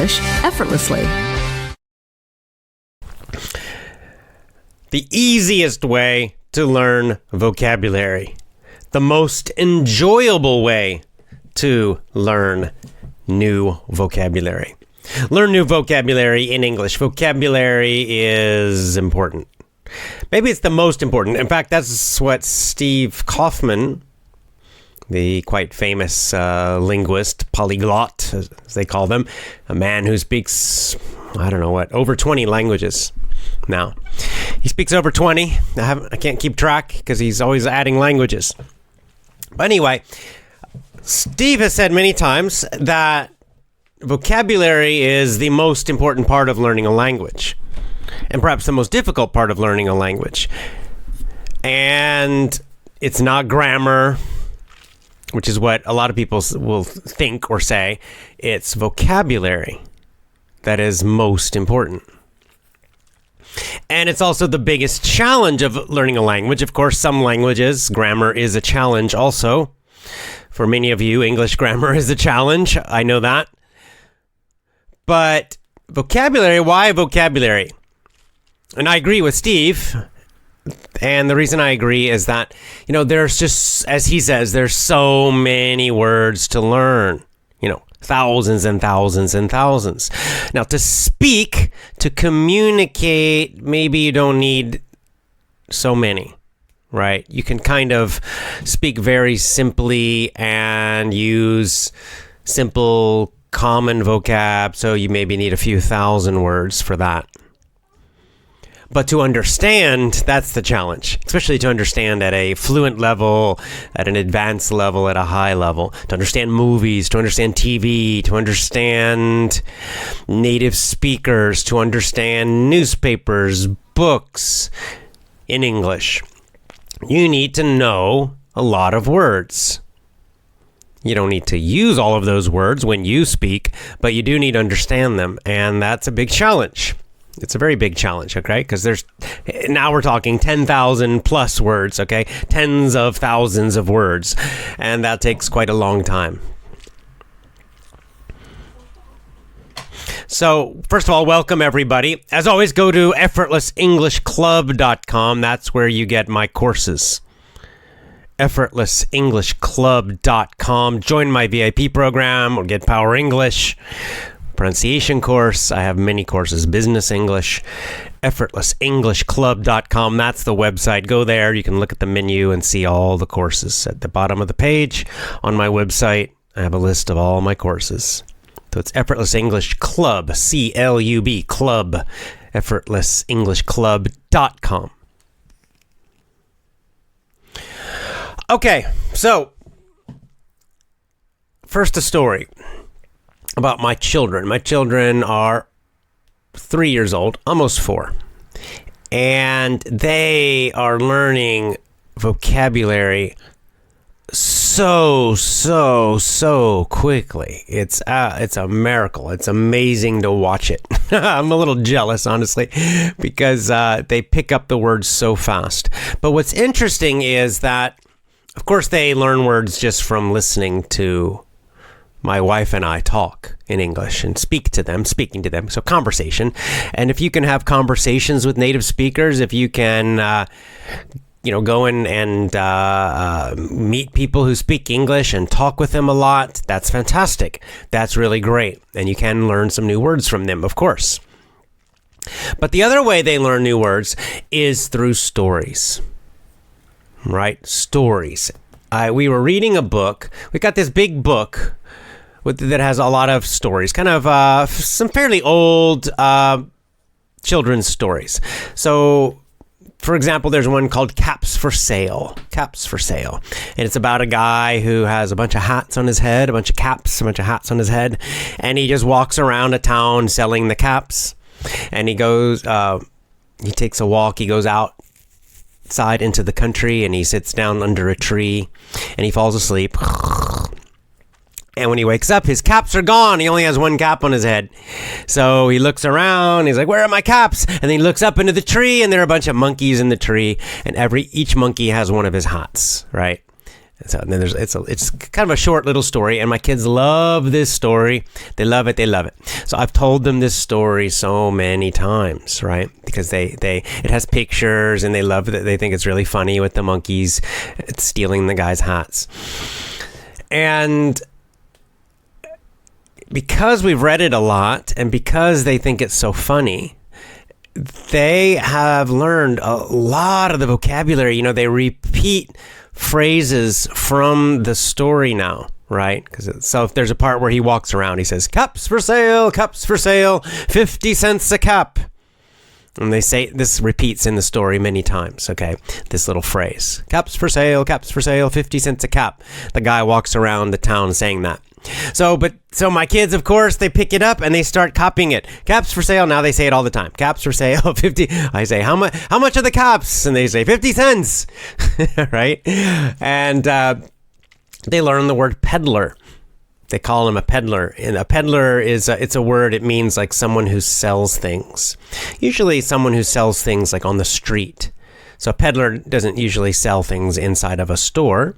English effortlessly. The easiest way to learn vocabulary. The most enjoyable way to learn new vocabulary. Learn new vocabulary in English. Vocabulary is important. Maybe it's the most important. In fact, that's what Steve Kaufman, the quite famous linguist, polyglot, as they call them, a man who speaks, over 20 languages now. He speaks over 20. I can't keep track because he's always adding languages. But anyway, Steve has said many times that vocabulary is the most important part of learning a language, and perhaps the most difficult part of learning a language. And it's not grammar, which is what a lot of people will think or say. It's vocabulary that is most important. And it's also the biggest challenge of learning a language. Of course, some languages, grammar is a challenge also. For many of you, English grammar is a challenge. I know that. But vocabulary, why vocabulary? And I agree with Steve. And the reason I agree is that, there's just, as he says, there's so many words to learn. Thousands and thousands and thousands. Now, to speak, to communicate, maybe you don't need so many, right? You can kind of speak very simply and use simple, common vocab, so you maybe need a few thousand words for that. But to understand, that's the challenge, especially to understand at a fluent level, at an advanced level, at a high level, to understand movies, to understand TV, to understand native speakers, to understand newspapers, books in English. You need to know a lot of words. You don't need to use all of those words when you speak, but you do need to understand them, and that's a big challenge. It's a very big challenge, okay? Because now we're talking 10,000 plus words, okay? Tens of thousands of words, and that takes quite a long time. So, first of all, welcome everybody. As always, go to effortlessenglishclub.com. That's where you get my courses. effortlessenglishclub.com. Join my VIP program or get Power English. Pronunciation course. I have many courses. Business English. effortlessenglishclub.com. That's the website. Go there. You can look at the menu and see all the courses. At the bottom of the page on my website, I have a list of all my courses. So it's Effortless English Club, C-L-U-B, Club, effortlessenglishclub.com. Okay, so first a story about my children. My children are 3 years old, almost 4. And they are learning vocabulary so quickly. It's a miracle. It's amazing to watch it. I'm a little jealous, honestly, because they pick up the words so fast. But what's interesting is that, of course, they learn words just from listening to my wife and I talk in English and speaking to them. So conversation. And if you can have conversations with native speakers, if you can, go in and meet people who speak English and talk with them a lot, that's fantastic. That's really great. And you can learn some new words from them, of course. But the other way they learn new words is through stories, right? Stories. We were reading a book. We got this big book that has a lot of stories, kind of some fairly old children's stories. So, for example, there's one called Caps for Sale. Caps for Sale. And it's about a guy who has a bunch of hats on his head, a bunch of hats on his head, and he just walks around a town selling the caps. And he goes, he takes a walk, he goes outside into the country, and he sits down under a tree, and he falls asleep. And when he wakes up, his caps are gone. He only has one cap on his head. So he looks around. He's like, where are my caps? And then he looks up into the tree, and there are a bunch of monkeys in the tree. And each monkey has one of his hats, right? So then it's kind of a short little story, and my kids love this story. They love it. They love it. So I've told them this story so many times, right? Because it has pictures, and they love it. They think it's really funny with the monkeys stealing the guy's hats. And because we've read it a lot, and because they think it's so funny, they have learned a lot of the vocabulary. You know, they repeat phrases from the story now, right? So if there's a part where he walks around, he says, cups for sale, 50 cents a cup. And they say, this repeats in the story many times, okay? This little phrase, cups for sale, 50 cents a cup. The guy walks around the town saying that. So my kids, of course, they pick it up and they start copying it. Caps for sale. Now they say it all the time. Caps for sale, 50. I say, how much are the caps? And they say 50 cents, right? And they learn the word peddler. They call him a peddler. And a peddler it's a word. It means like someone who sells things. Usually someone who sells things like on the street. So a peddler doesn't usually sell things inside of a store.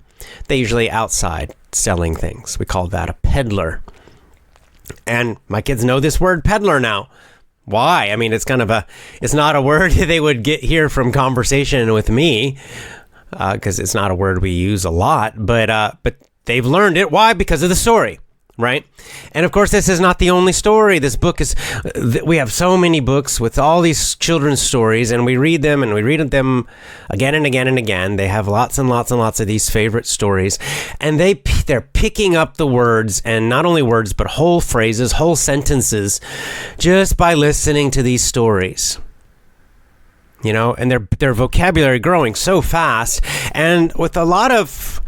They usually outside selling things. We call that a peddler. And my kids know this word peddler now. Why? I mean, it's not a word they would hear from conversation with me, because it's not a word we use a lot, but they've learned it. Why? Because of the story, right? And of course, this is not the only story. This book we have so many books with all these children's stories, and we read them again and again and again. They have lots and lots and lots of these favorite stories, and they're picking up the words, and not only words, but whole phrases, whole sentences, just by listening to these stories. You know, and their vocabulary growing so fast, and with a lot of,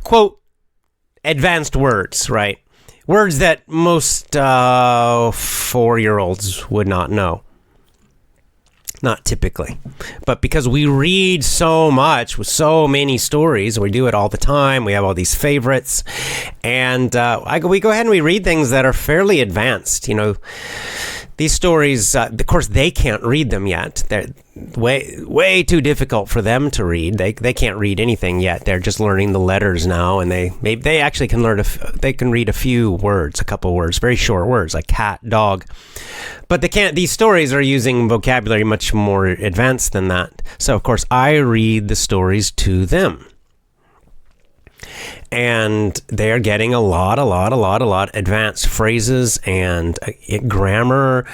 quote, advanced words, right? Words that most 4-year-olds would not know. Not typically. But because we read so much with so many stories, we do it all the time, we have all these favorites, and we go ahead and we read things that are fairly advanced, These stories, of course, they can't read them yet. They're way too difficult for them to read. They can't read anything yet. They're just learning the letters now, and they actually can they can read a few words, a couple words, very short words like cat, dog. But they can't. These stories are using vocabulary much more advanced than that. So of course, I read the stories to them. And they're getting a lot advanced phrases and grammar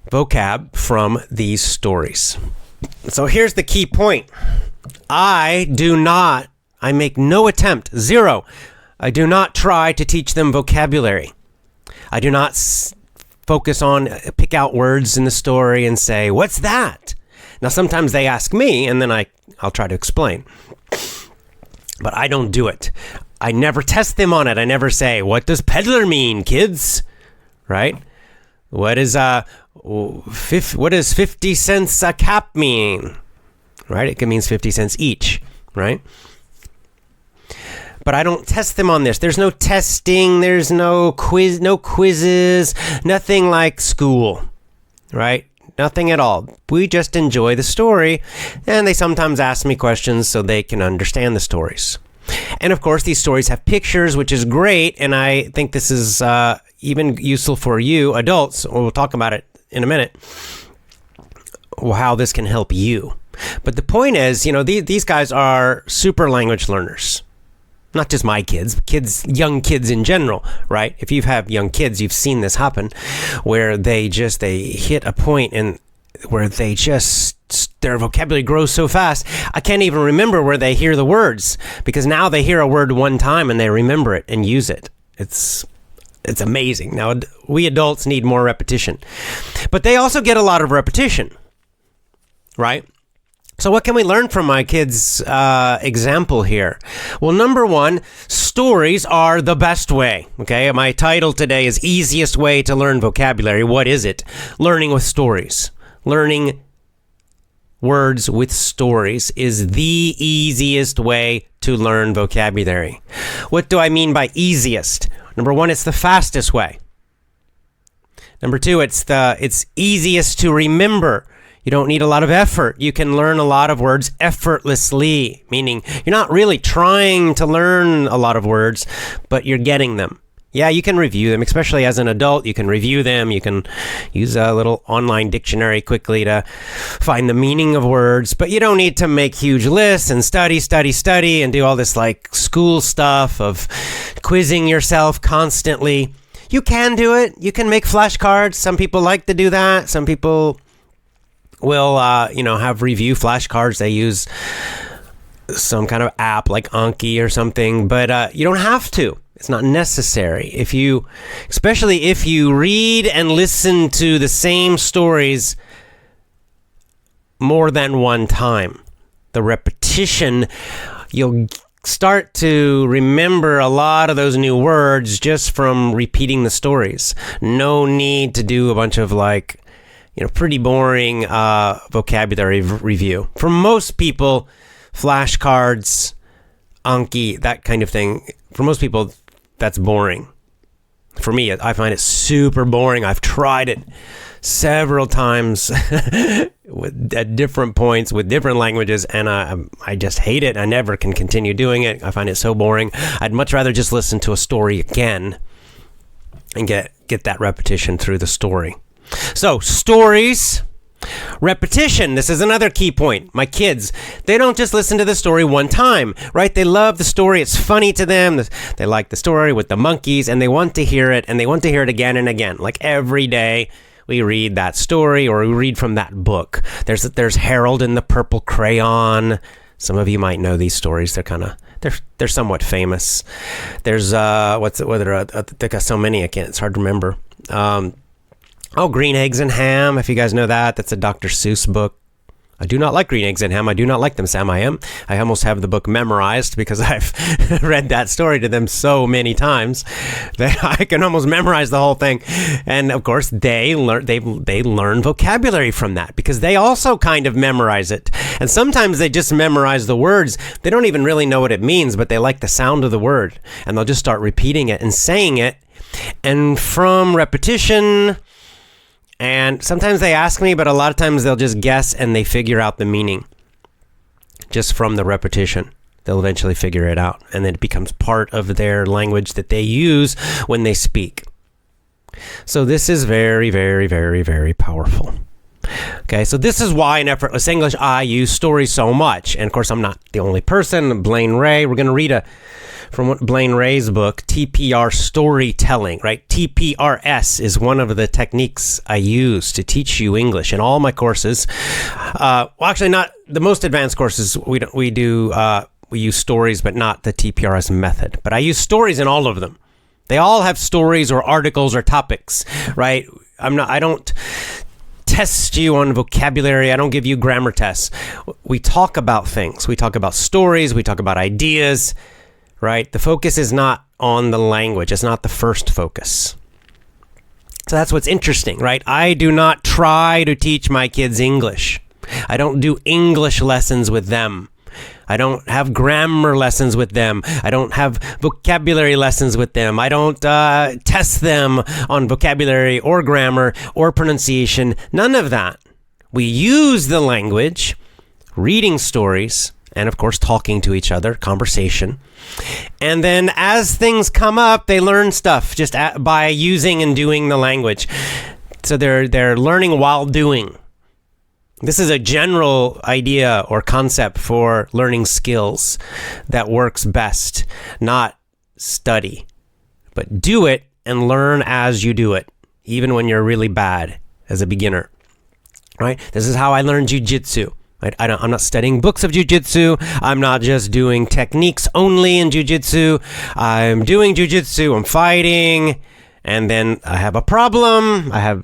vocab from these stories. So here's the key point. I make no attempt, zero. I do not try to teach them vocabulary. I do not pick out words in the story and say, what's that? Now, sometimes they ask me, and then I'll try to explain. But I don't do it. I never test them on it. I never say, what does peddler mean, kids? Right? What does 50 cents a cap mean? Right? It means 50 cents each, right? But I don't test them on this. There's no testing. There's no quizzes, nothing like school, right? Nothing at all. We just enjoy the story, and they sometimes ask me questions so they can understand the stories. And of course, these stories have pictures, which is great, and I think this is even useful for you adults. We'll talk about it in a minute, how this can help you. But the point is, these guys are super language learners. Not just my kids, young kids in general, right? If you have young kids, you've seen this happen, where they hit a point and where their vocabulary grows so fast, I can't even remember where they hear the words, because now they hear a word one time and they remember it and use it. It's amazing. Now, we adults need more repetition, but they also get a lot of repetition, right? So what can we learn from my kids' example here? Well, number one, stories are the best way. Okay, my title today is Easiest Way to Learn Vocabulary. What is it? Learning with stories. Learning words with stories is the easiest way to learn vocabulary. What do I mean by easiest? Number one, it's the fastest way. Number two, it's easiest to remember. You don't need a lot of effort. You can learn a lot of words effortlessly, meaning you're not really trying to learn a lot of words, but you're getting them. Yeah, you can review them, especially as an adult. You can review them. You can use a little online dictionary quickly to find the meaning of words, but you don't need to make huge lists and study and do all this like school stuff of quizzing yourself constantly. You can do it. You can make flashcards. Some people like to do that. Some people will, have review flashcards. They use some kind of app like Anki or something, but you don't have to. It's not necessary. Especially if you read and listen to the same stories more than one time. The repetition, you'll start to remember a lot of those new words just from repeating the stories. No need to do a bunch of pretty boring vocabulary review. For most people, flashcards, Anki, that kind of thing, for most people, that's boring. For me, I find it super boring. I've tried it several times at different points with different languages, and I just hate it. I never can continue doing it. I find it so boring. I'd much rather just listen to a story again and get that repetition through the story. So, stories, repetition. This is another key point. My kids, they don't just listen to the story one time, right? They love the story. It's funny to them. They like the story with the monkeys, and they want to hear it, and they want to hear it again and again. Like every day we read that story or we read from that book. There's Harold and the Purple Crayon. Some of you might know these stories. They're somewhat famous. There's I think so many it's hard to remember. Green Eggs and Ham, if you guys know that. That's a Dr. Seuss book. I do not like Green Eggs and Ham. I do not like them, Sam. I almost have the book memorized because I've read that story to them so many times that I can almost memorize the whole thing. And of course, they learn vocabulary from that because they also kind of memorize it. And sometimes they just memorize the words. They don't even really know what it means, but they like the sound of the word. And they'll just start repeating it and saying it. And from repetition... And sometimes they ask me, but a lot of times they'll just guess and they figure out the meaning just from the repetition. They'll eventually figure it out, and then it becomes part of their language that they use when they speak. So this is very, very, very, very powerful. Okay, so this is why in Effortless English I use stories so much. And of course, I'm not the only person. Blaine Ray, we're going to read from Blaine Ray's book, TPR Storytelling, right? TPRS is one of the techniques I use to teach you English in all my courses. Actually, not the most advanced courses. We use stories, but not the TPRS method. But I use stories in all of them. They all have stories or articles or topics, right? I don't test you on vocabulary. I don't give you grammar tests. We talk about things. We talk about stories. We talk about ideas. Right? The focus is not on the language. It's not the first focus. So that's what's interesting, right? I do not try to teach my kids English. I don't do English lessons with them. I don't have grammar lessons with them. I don't have vocabulary lessons with them. I don't test them on vocabulary or grammar or pronunciation. None of that. We use the language, reading stories, and of course talking to each other, conversation. And then as things come up, they learn stuff just by using and doing the language. So they're learning while doing. This is a general idea or concept for learning skills that works best. Not study, but do it and learn as you do it, even when you're really bad as a beginner. Right? This is how I learned jiu-jitsu. I'm not studying books of jiu-jitsu. I'm not just doing techniques only in jiu-jitsu. I'm doing jiu-jitsu. I'm fighting. And then I have a problem. I'm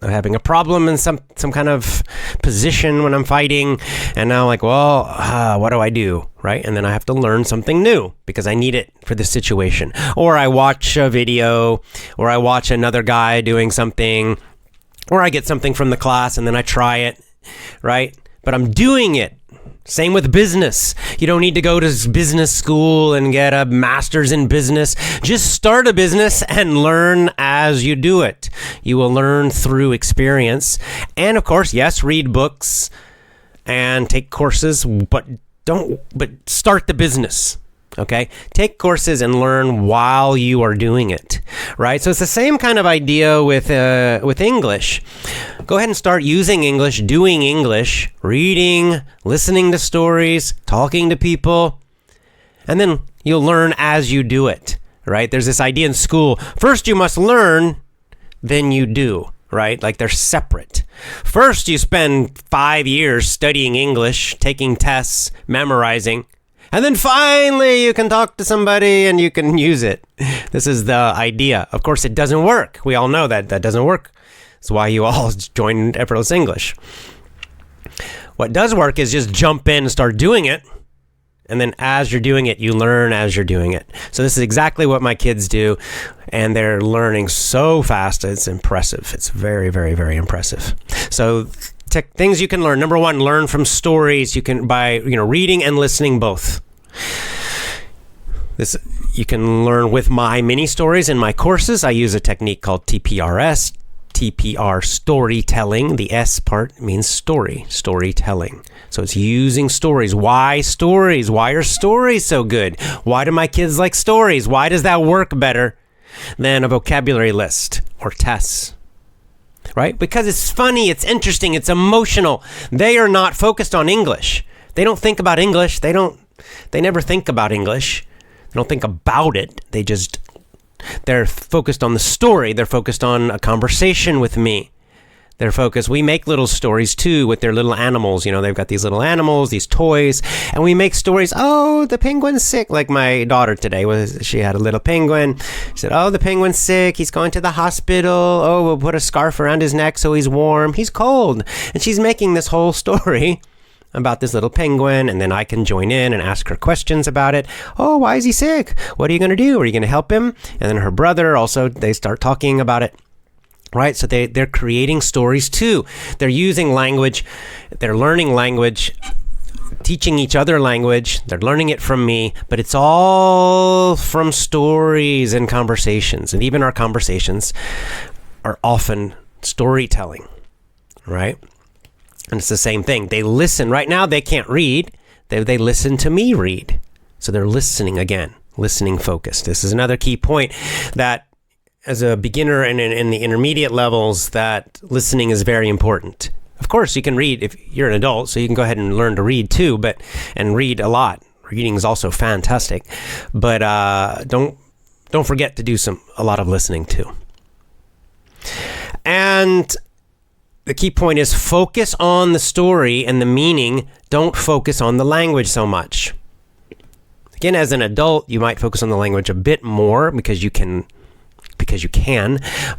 having a problem in some kind of position when I'm fighting. And now I'm like, what do I do? Right? And then I have to learn something new because I need it for this situation. Or I watch a video, or I watch another guy doing something, or I get something from the class and then I try it. Right? But I'm doing it. Same with business. You don't need to go to business school and get a master's in business. Just start a business and learn as you do it. You will learn through experience. And of course, yes, read books and take courses, but start the business. Okay, take courses and learn while you are doing it, right? So it's the same kind of idea with English. Go ahead and start using English, doing English, reading, listening to stories, talking to people, and then you'll learn as you do it, right? There's this idea in school. First you must learn, then you do, right? Like they're separate. First you spend 5 years studying English, taking tests, memorizing, and then finally you can talk to somebody and you can use it. This is the idea. Of course, it doesn't work. We all know that doesn't work. That's why you all join Effortless English. What does work is just jump in and start doing it. And then as you're doing it, you learn as you're doing it. So this is exactly what my kids do. And they're learning so fast. It's impressive. It's very, very, very impressive. So things you can learn. Number one, learn from stories. You can by reading and listening both. This you can learn with my mini stories in my courses. I use a technique called TPRS, TPR storytelling. The S part means storytelling. So it's using stories. Why stories? Why are stories so good? Why do my kids like stories? Why does that work better than a vocabulary list or tests? Right? Because it's funny, it's interesting, it's emotional. They are not focused on English. They don't think about English. They never think about English. They don't think about it. They're focused on the story. They're focused on a conversation with me. We make little stories too with their little animals. They've got these little animals, these toys, and we make stories. Oh, the penguin's sick. Like my daughter today she had a little penguin. She said, oh, the penguin's sick. He's going to the hospital. Oh, we'll put a scarf around his neck so he's warm. He's cold. And she's making this whole story about this little penguin, and then I can join in and ask her questions about it. Oh, why is he sick? What are you going to do? Are you going to help him? And then her brother also, they start talking about it. Right? So they're creating stories too. They're using language. They're learning language, teaching each other language. They're learning it from me, but it's all from stories and conversations. And even our conversations are often storytelling, right? And it's the same thing. They listen. Right now, they can't read. They listen to me read. So they're listening again, listening focused. This is another key point that as a beginner and in the intermediate levels, that listening is very important. Of course, you can read if you're an adult, so you can go ahead and learn to read too, and read a lot. Reading is also fantastic, but don't forget to do a lot of listening too. And the key point is focus on the story and the meaning. Don't focus on the language so much. Again, as an adult, you might focus on the language a bit more because you can.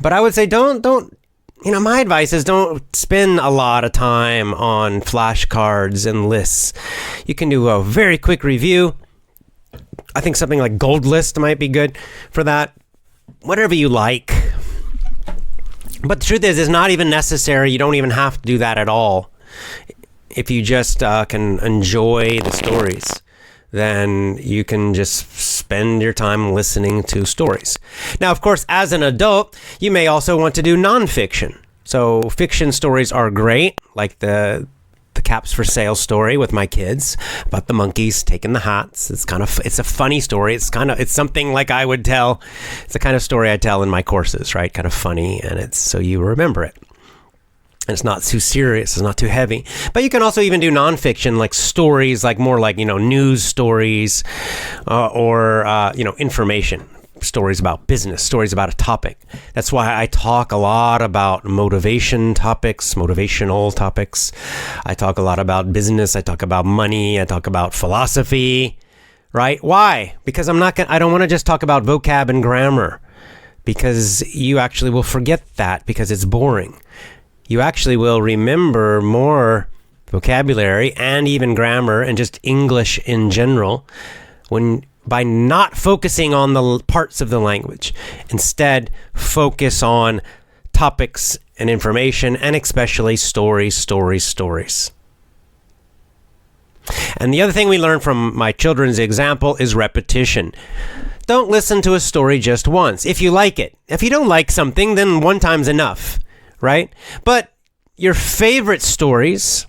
But I would say don't my advice is don't spend a lot of time on flashcards and lists. You can do a very quick review. I think something like Gold List might be good for that. Whatever you like. But the truth is, it's not even necessary. You don't even have to do that at all. If you just can enjoy the stories, then you can just spend your time listening to stories. Now, of course, as an adult, you may also want to do nonfiction. So fiction stories are great, like the Caps for Sale story with my kids about the monkeys taking the hats. It's a funny story. It's something like I would tell. It's the kind of story I tell in my courses, right? Kind of funny, and it's so you remember it. And it's not too serious, it's not too heavy. But you can also even do nonfiction, like stories, like more like, news stories or information. Stories about business, stories about a topic. That's why I talk a lot about motivational topics. I talk a lot about business. I talk about money. I talk about philosophy, right? Why? Because I don't want to just talk about vocab and grammar, because you actually will forget that because it's boring. You actually will remember more vocabulary and even grammar and just English in general by not focusing on the parts of the language. Instead, focus on topics and information, and especially stories. And the other thing we learn from my children's example is repetition. Don't listen to a story just once if you like it. If you don't like something, then one time's enough, right? But your favorite stories,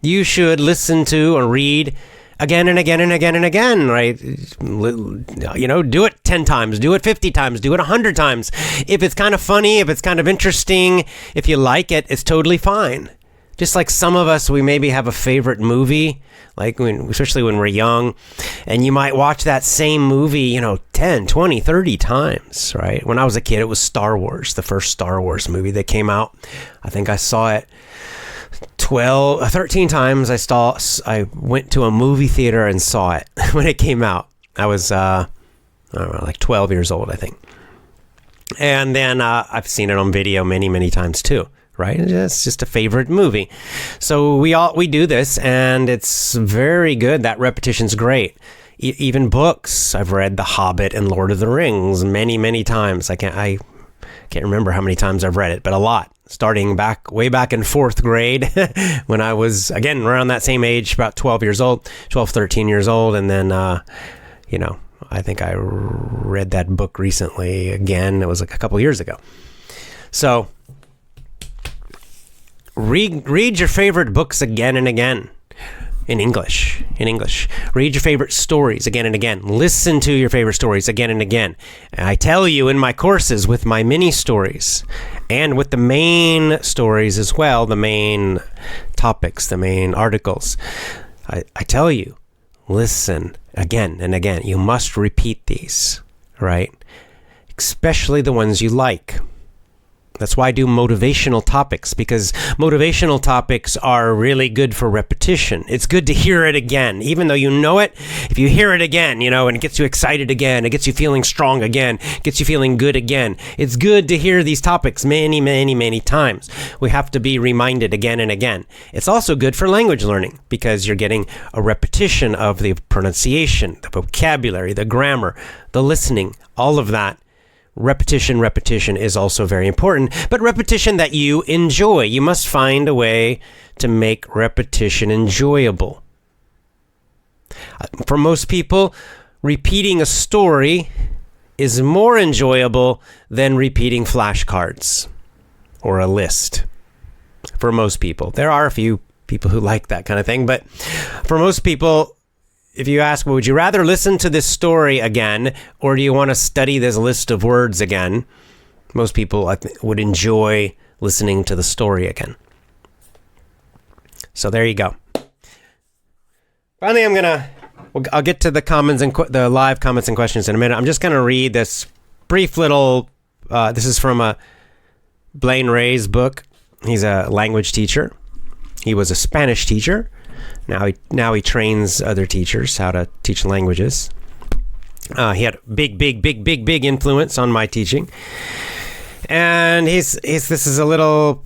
you should listen to or read again and again and again and again, right? You know, do it 10 times, do it 50 times, do it 100 times. If it's kind of funny, if it's kind of interesting, if you like it, it's totally fine. Just like some of us, we maybe have a favorite movie, like especially when we're young, and you might watch that same movie, 10, 20, 30 times, right? When I was a kid, it was Star Wars, the first Star Wars movie that came out. I think I saw it 13 times. I went to a movie theater and saw it when it came out. I was, I don't know, like 12 years old, I think. And then I've seen it on video many, many times too. Right? It's just a favorite movie. So we do this, and it's very good. That repetition's great. Even books. I've read The Hobbit and Lord of the Rings many, many times. I can't remember how many times I've read it, but a lot. Starting way back in 4th grade when I was, again, around that same age, about 13 years old. And then, I think I read that book recently again. It was like a couple years ago. So read your favorite books again and again in English. Read your favorite stories again and again. Listen to your favorite stories again and again. And I tell you in my courses with my mini stories and with the main stories as well, the main topics, the main articles, I tell you, listen again and again. You must repeat these, right? Especially the ones you like. That's why I do motivational topics, because motivational topics are really good for repetition. It's good to hear it again. Even though you know it, if you hear it again, and it gets you excited again, it gets you feeling strong again, gets you feeling good again. It's good to hear these topics many, many, many times. We have to be reminded again and again. It's also good for language learning because you're getting a repetition of the pronunciation, the vocabulary, the grammar, the listening, all of that. Repetition is also very important, but repetition that you enjoy. You must find a way to make repetition enjoyable. For most people, repeating a story is more enjoyable than repeating flashcards or a list. For most people. There are a few people who like that kind of thing, but for most people, if you ask, would you rather listen to this story again, or do you want to study this list of words again? Most people would enjoy listening to the story again. So there you go. Finally, I'll get to the comments and the live comments and questions in a minute. I'm just going to read this brief little, this is from a Blaine Ray's book. He's a language teacher. He was a Spanish teacher. Now he trains other teachers how to teach languages. He had big influence on my teaching. And this is a little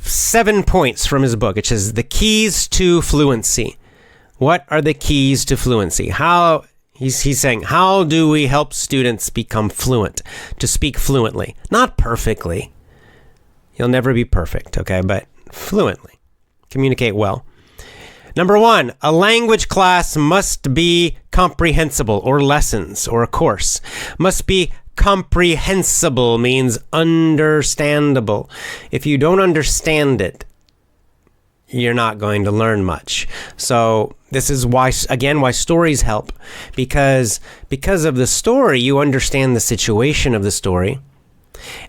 7 points from his book. It says the keys to fluency. What are the keys to fluency? He's saying, how do we help students become fluent, to speak fluently? Not perfectly. You'll never be perfect, okay? But fluently. Communicate well. Number 1, a language class must be comprehensible, or lessons, or a course. Must be comprehensible means understandable. If you don't understand it, you're not going to learn much. So this is why stories help. Because of the story, you understand the situation of the story.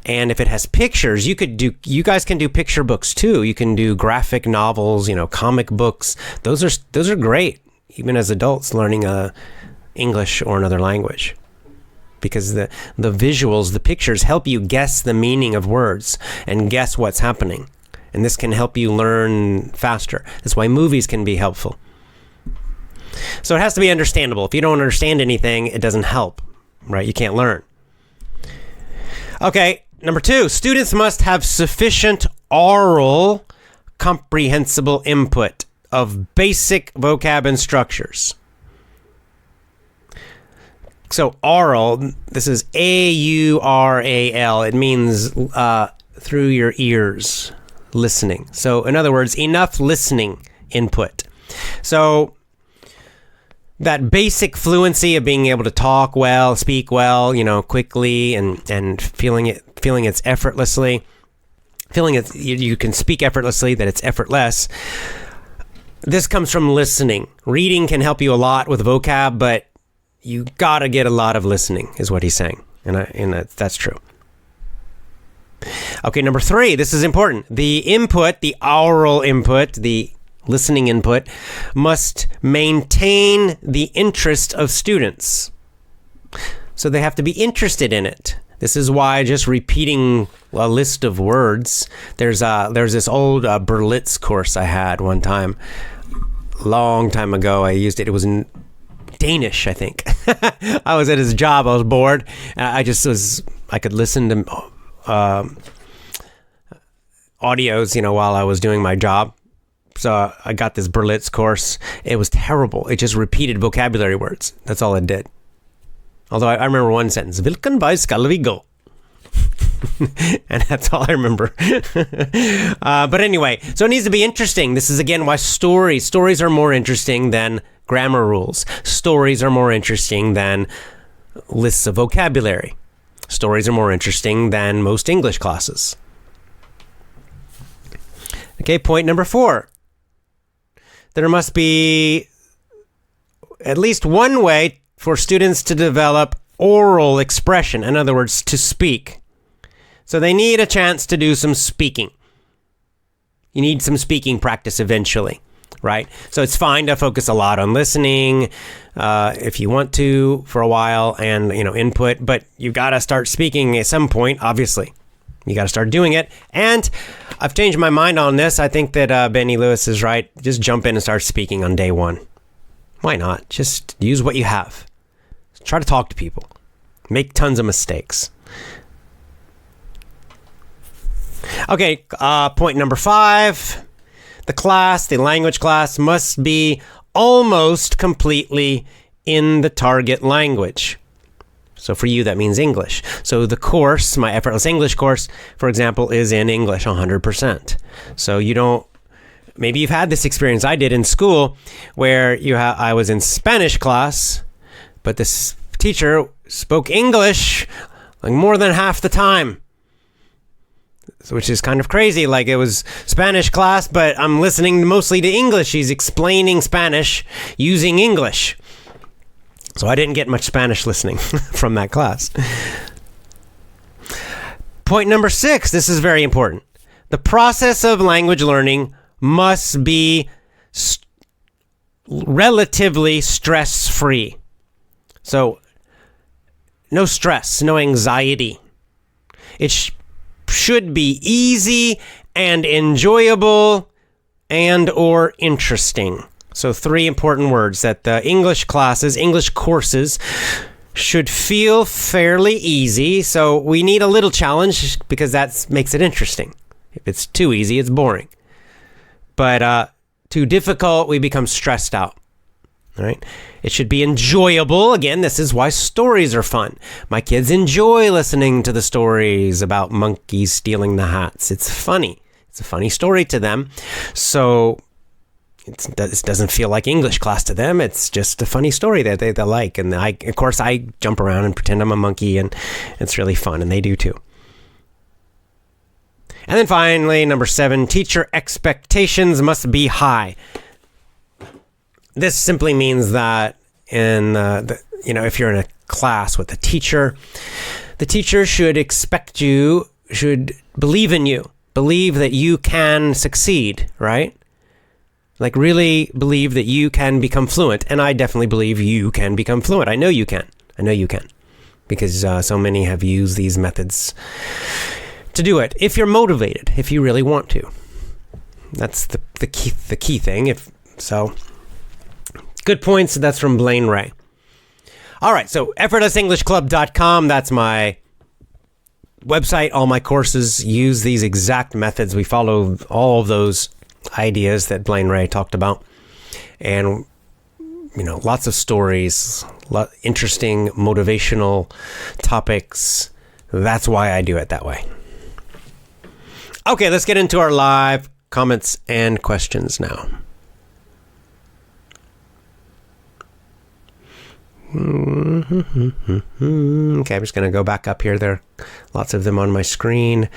And if it has pictures, you guys can do picture books too. You can do graphic novels, comic books. Those are great, even as adults learning English or another language. Because the visuals, the pictures help you guess the meaning of words and guess what's happening. And this can help you learn faster. That's why movies can be helpful. So it has to be understandable. If you don't understand anything, it doesn't help, right? You can't learn. Okay, number 2, students must have sufficient oral comprehensible input of basic vocab and structures. So oral, this is A-U-R-A-L. It means through your ears, listening. So in other words, enough listening input. So that basic fluency of being able to talk well, speak well, quickly, and feeling it's effortlessly, feeling it you can speak effortlessly, that it's effortless. This comes from listening. Reading can help you a lot with vocab, but you gotta get a lot of listening, is what he's saying, and that's true. Okay, number 3. This is important. The input, the oral input, the listening input, must maintain the interest of students. So they have to be interested in it. This is why just repeating a list of words, there's this old Berlitz course I had one time, long time ago. I used it. It was in Danish, I think. I was at his job. I was bored. I could listen to audios, while I was doing my job. So I got this Berlitz course. It was terrible. It just repeated vocabulary words. That's all it did. Although I remember one sentence, Vilken vei skal vi gå? And that's all I remember. But anyway, so it needs to be interesting. This is, again, why stories are more interesting than grammar rules. Stories are more interesting than lists of vocabulary. Stories are more interesting than most English classes. Okay, point number 4. There must be at least one way for students to develop oral expression. In other words, to speak. So they need a chance to do some speaking. You need some speaking practice eventually, right? So it's fine to focus a lot on listening if you want to for a while, and input, but you got to start speaking at some point, obviously. You got to start doing it. And I've changed my mind on this. I think that Benny Lewis is right. Just jump in and start speaking on day 1. Why not? Just use what you have. Try to talk to people. Make tons of mistakes. Okay, point number 5. The language class, must be almost completely in the target language. So for you, that means English. So the course, my Effortless English course, for example, is in English 100%. So maybe you've had this experience. I did in school where I was in Spanish class, but this teacher spoke English like more than half the time, which is kind of crazy. Like, it was Spanish class, but I'm listening mostly to English. She's explaining Spanish using English. So I didn't get much Spanish listening from that class. Point number 6, this is very important. The process of language learning must be relatively stress-free. So no stress, no anxiety. It should be easy and enjoyable and or interesting. So 3 important words, that the English courses should feel fairly easy. So we need a little challenge because that makes it interesting. If it's too easy, it's boring. But too difficult, we become stressed out. All right? It should be enjoyable. Again, this is why stories are fun. My kids enjoy listening to the stories about monkeys stealing the hats. It's funny. It's a funny story to them. So it doesn't feel like English class to them. It's just a funny story that they like. And of course, I jump around and pretend I'm a monkey, and it's really fun, and they do too. And then finally, number 7, teacher expectations must be high. This simply means that if you're in a class with a teacher, the teacher should should believe in you, believe that you can succeed, right? Like, really believe that you can become fluent. And I definitely believe you can become fluent. I know you can. Because so many have used these methods to do it. If you're motivated, if you really want to. That's the key thing. Good points. That's from Blaine Ray. All right, so effortlessenglishclub.com. That's my website. All my courses use these exact methods. We follow all of those ideas that Blaine Ray talked about, and lots of stories, interesting motivational topics. That's why I do it that way. Okay, let's get into our live comments and questions now. Okay, I'm just going to go back up here. There are lots of them on my screen.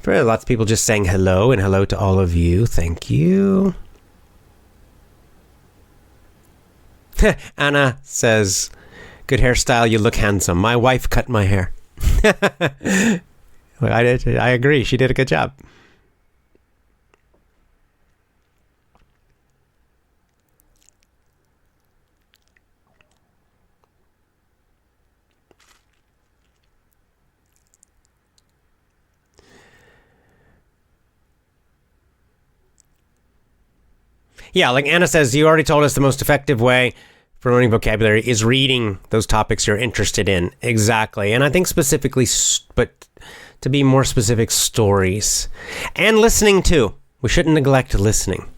Lots of people just saying hello, and hello to all of you. Thank you. Anna says, good hairstyle, you look handsome. My wife cut my hair. I agree. She did a good job. Yeah, like Anna says, you already told us the most effective way for learning vocabulary is reading those topics you're interested in. Exactly. And I think specifically, but to be more specific, stories. And listening too. We shouldn't neglect listening.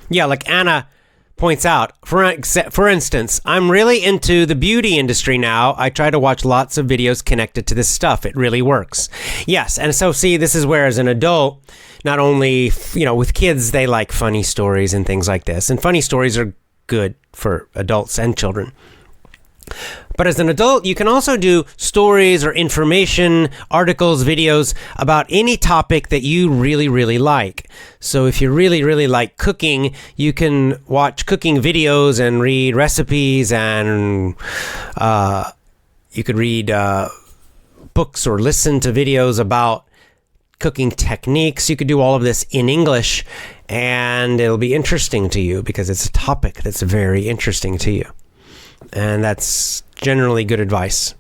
Yeah, like Anna points out, for instance, I'm really into the beauty industry now. I try to watch lots of videos connected to this stuff. It really works. Yes, and so see, this is where as an adult, not only, with kids, they like funny stories and things like this. And funny stories are good for adults and children. But as an adult, you can also do stories or information, articles, videos about any topic that you really, really like. So if you really, really like cooking, you can watch cooking videos and read recipes, and you could read books or listen to videos about cooking techniques. You could do all of this in English, and it'll be interesting to you because it's a topic that's very interesting to you. And that's generally good advice.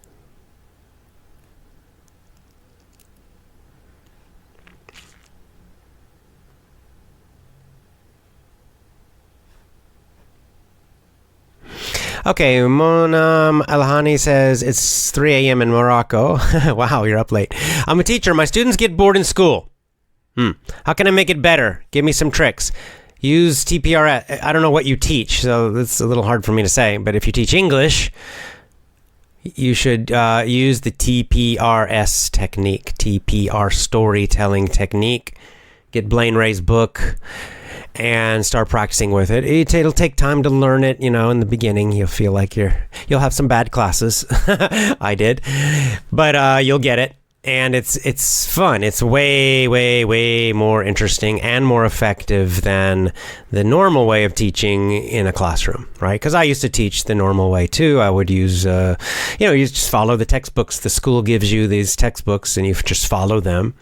Okay, Monam Alhani says, it's 3 a.m. in Morocco. Wow, you're up late. I'm a teacher. My students get bored in school. How can I make it better? Give me some tricks. Use TPRS. I don't know what you teach, so that's a little hard for me to say. But if you teach English, you should use the TPRS technique, TPR storytelling technique. Get Blaine Ray's book and start practicing with it. It'll take time to learn it. In the beginning, you'll feel like you'll have some bad classes. I did, but you'll get it. And it's fun. It's way, way, way more interesting and more effective than the normal way of teaching in a classroom, right? Because I used to teach the normal way too. I would use, you just follow the textbooks. The school gives you these textbooks, and you just follow them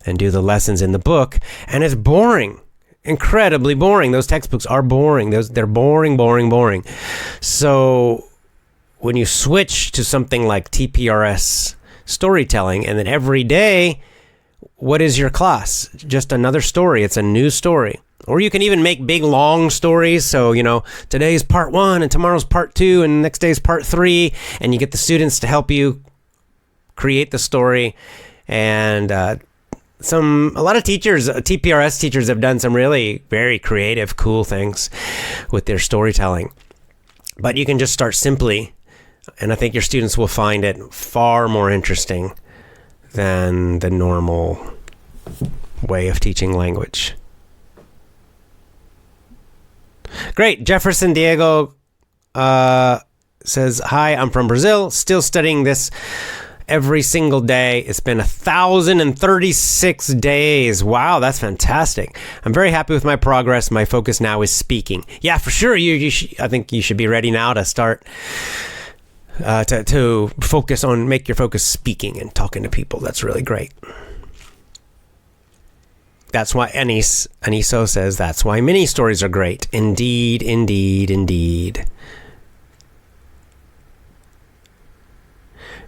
and do the lessons in the book. And it's boring, incredibly boring. Those textbooks are boring. They're boring, boring, boring. So when you switch to something like TPRS storytelling, and then every day, what is your class? Just another story. It's a new story. Or you can even make big long stories. So, today's part 1 and tomorrow's part 2 and next day's part 3, and you get the students to help you create the story. And a lot of teachers, TPRS teachers, have done some really very creative, cool things with their storytelling. But you can just start simply. And I think your students will find it far more interesting than the normal way of teaching language. Great. Jefferson Diego says, hi, I'm from Brazil, still studying this every single day. It's been 1,036 days. Wow, that's fantastic. I'm very happy with my progress. My focus now is speaking. Yeah, for sure. I think you should be ready now to start to focus on, make your focus speaking and talking to people. That's really great. That's why Aniso says that's why mini stories are great. Indeed, indeed, indeed.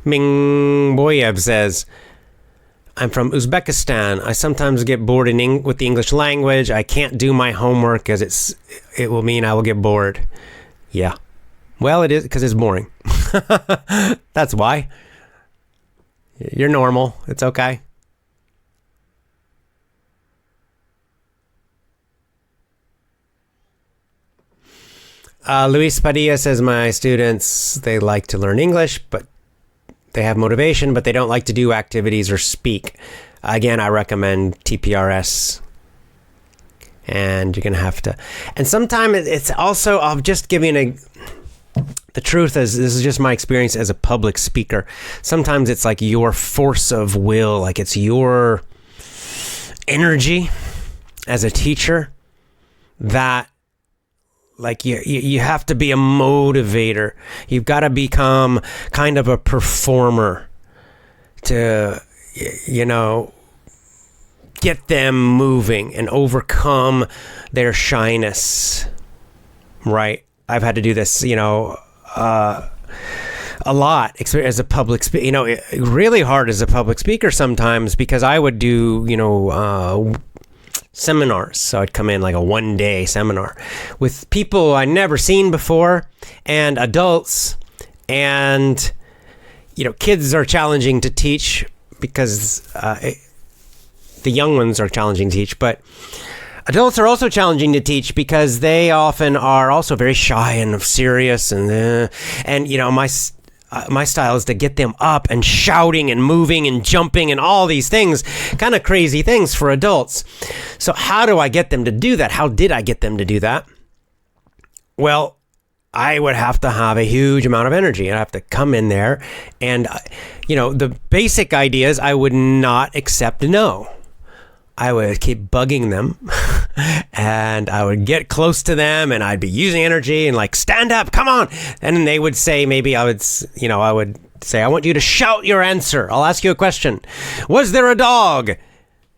Ming Boyev says, I'm from Uzbekistan. I sometimes get bored with the English language. I can't do my homework as it will mean I will get bored. Yeah. Well, it is because it's boring. That's why. You're normal. It's okay. Luis Padilla says, my students, they like to learn English, but they have motivation, but they don't like to do activities or speak. Again, I recommend TPRS And you're going to have to, and sometimes it's also, I'll just give you the truth is, this is just my experience as a public speaker. Sometimes it's like your force of will, like it's your energy as a teacher that, like, you have to be a motivator. You've got to become kind of a performer to, get them moving and overcome their shyness, right? I've had to do this, a lot as a public speaker. Really hard as a public speaker sometimes, because I would do, seminars. So I'd come in like a one-day seminar with people I'd never seen before, and adults, and kids are challenging to teach because the young ones are challenging to teach, but adults are also challenging to teach because they often are also very shy and serious, and my style is to get them up and shouting and moving and jumping and all these things, kind of crazy things for adults. So how do I get them to do that? How did I get them to do that? Well, I would have to have a huge amount of energy. I'd have to come in there and, the basic idea is I would not accept no. I would keep bugging them and I would get close to them and I'd be using energy and like, stand up, come on. And then they would say, maybe I would say, I want you to shout your answer. I'll ask you a question. Was there a dog?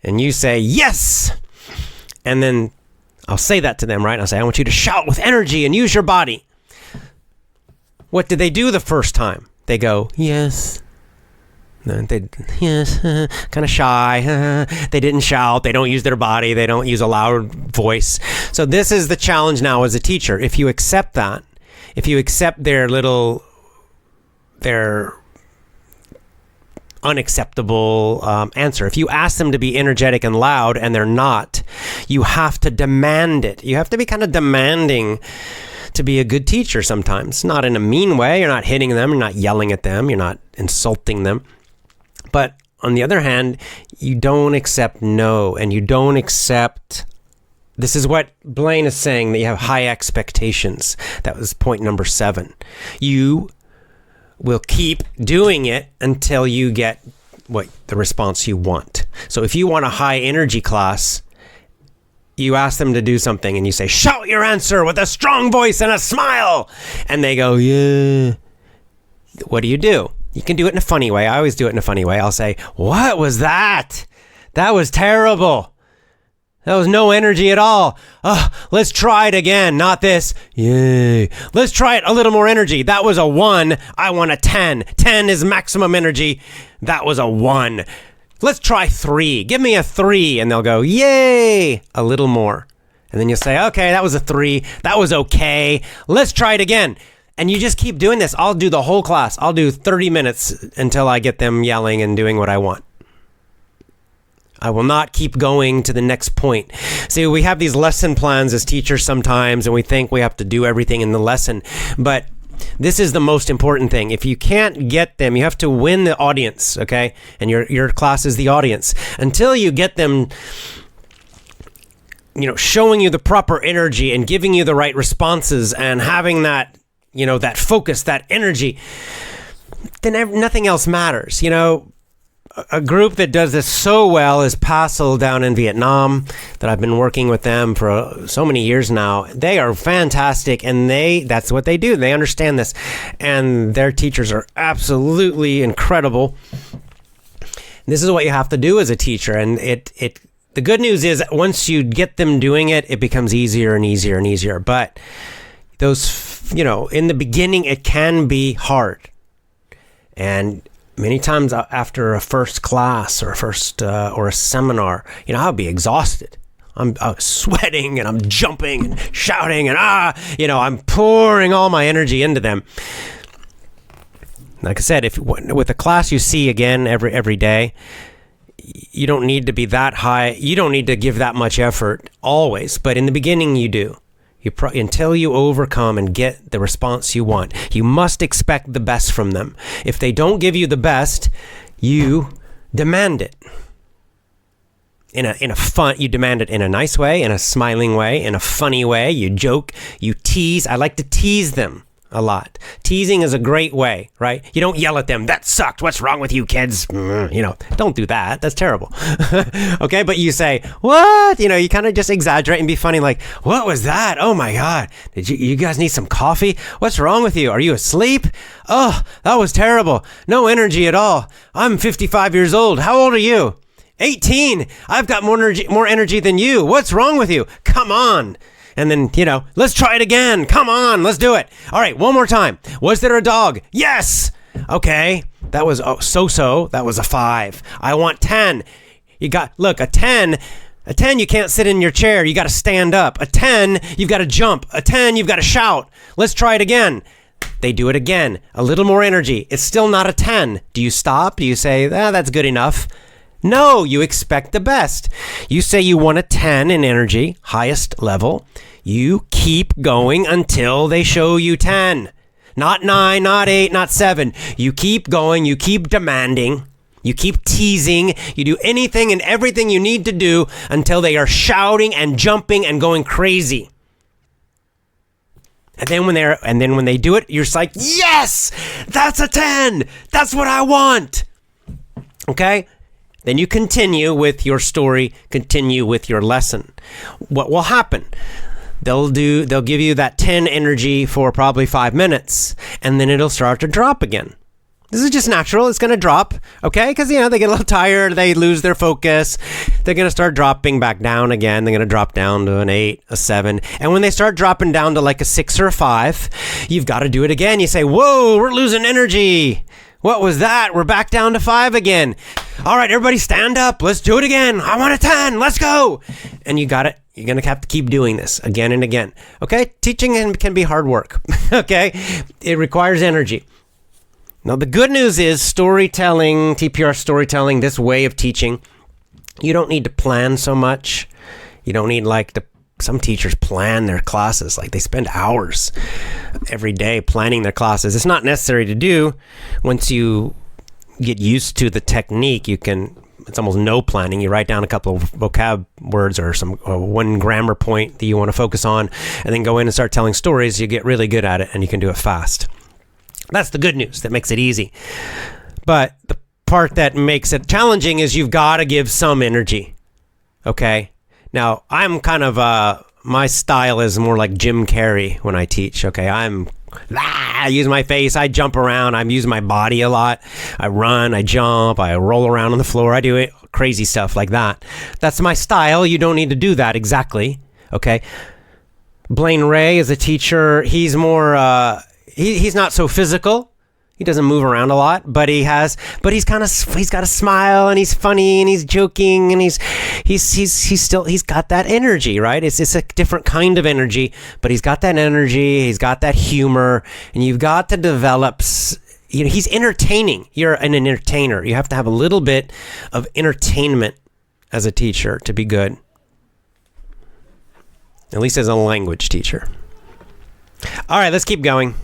And you say, yes. And then I'll say that to them, right? I'll say, I want you to shout with energy and use your body. What did they do the first time? They go, yes. Yes, kind of shy. They didn't shout. They don't use their body. They don't use a loud voice. So this is the challenge now as a teacher. If you accept that, if you accept their unacceptable answer, if you ask them to be energetic and loud and they're not, you have to demand it. You have to be kind of demanding to be a good teacher sometimes. Not in a mean way. You're not hitting them. You're not yelling at them. You're not insulting them. But on the other hand, you don't accept no, and you don't accept, this is what Blaine is saying, that you have high expectations. That was point number 7. You will keep doing it until you get the response you want. So if you want a high energy class, you ask them to do something and you say, shout your answer with a strong voice and a smile. And they go, yeah. What do? You can do it in a funny way. I always do it in a funny way. I'll say, what was that? That was terrible. That was no energy at all. Let's try it again. Not this. Yay. Let's try it a little more energy. That was a 1. I want a 10. 10 is maximum energy. That was a 1. Let's try 3. Give me a 3. And they'll go, yay. A little more. And then you'll say, okay, that was a 3. That was okay. Let's try it again. And you just keep doing this. I'll do the whole class. I'll do 30 minutes until I get them yelling and doing what I want. I will not keep going to the next point. See, we have these lesson plans as teachers sometimes, and we think we have to do everything in the lesson. But this is the most important thing. If you can't get them, you have to win the audience, okay? And your class is the audience. Until you get them, showing you the proper energy and giving you the right responses and having that, that focus, that energy, then nothing else matters. A group that does this so well is PASL down in Vietnam, that I've been working with them for so many years now. They are fantastic, and that's what they do. They understand this, and their teachers are absolutely incredible. This is what you have to do as a teacher, and the good news is once you get them doing it, it becomes easier and easier and easier. But those, in the beginning, it can be hard. And many times after a first class or a seminar, I'll be exhausted. I'm sweating and I'm jumping and shouting and I'm pouring all my energy into them. Like I said, if with a class you see again every day, you don't need to be that high. You don't need to give that much effort always, but in the beginning you do. Until you overcome and get the response you want, you must expect the best from them. If they don't give you the best, you demand it. in a fun, you demand it in a nice way, in a smiling way, in a funny way. You joke, you tease. I like to tease them a lot. Teasing is a great way, right? You don't yell at them. That sucked. What's wrong with you kids? Don't do that. That's terrible. Okay. But you say, what? You kind of just exaggerate and be funny. Like, what was that? Oh my God. Did you guys need some coffee? What's wrong with you? Are you asleep? Oh, that was terrible. No energy at all. I'm 55 years old. How old are you? 18. I've got more energy than you. What's wrong with you? Come on. And then, let's try it again. Come on, let's do it. All right, one more time. Was there a dog? Yes. Okay, that was so-so. That was a 5. I want 10. Look, a 10, you can't sit in your chair. You got to stand up. A 10, you've got to jump. A 10, you've got to shout. Let's try it again. They do it again. A little more energy. It's still not a 10. Do you stop? Do you say, that's good enough? No, you expect the best. You say you want a 10 in energy, highest level. You keep going until they show you 10. Not 9, not 8, not 7. You keep going, you keep demanding, you keep teasing, you do anything and everything you need to do until they are shouting and jumping and going crazy. And then when they do it, you're just like, yes, that's a 10. That's what I want. Okay? Then you continue with your story, continue with your lesson. What will happen? They'll give you that 10 energy for probably 5 minutes, and then it'll start to drop again. This is just natural. It's going to drop, okay? Because, they get a little tired. They lose their focus. They're going to start dropping back down again. They're going to drop down to an 8, a 7. And when they start dropping down to like a 6 or a 5, you've got to do it again. You say, whoa, we're losing energy. What was that? We're back down to 5 again. All right, everybody stand up. Let's do it again. I want a 10. Let's go. And you got it. You're going to have to keep doing this again and again. Okay? Teaching can be hard work. Okay? It requires energy. Now, the good news is storytelling, TPR storytelling, this way of teaching, you don't need to plan so much. You don't need some teachers plan their classes. Like they spend hours every day planning their classes. It's not necessary to do. Once you get used to the technique, it's almost no planning. You write down a couple of vocab words or one grammar point that you want to focus on, and then go in and start telling stories. You get really good at it and you can do it fast. That's the good news. That makes it easy. But the part that makes it challenging is you've got to give some energy. Okay? Now, I'm kind of, my style is more like Jim Carrey when I teach. Okay? I use my face. I jump around. I'm using my body a lot. I run. I jump. I roll around on the floor. I do crazy stuff like that. That's my style. You don't need to do that exactly. Okay? Blaine Ray is a teacher. He's more... He's not so physical. He doesn't move around a lot, but he's got a smile and he's funny and he's joking and he's got that energy, right? It's a different kind of energy, but he's got that energy. He's got that humor, and you've got to develop. He's entertaining. You're an entertainer. You have to have a little bit of entertainment as a teacher to be good. At least as a language teacher. All right, let's keep going.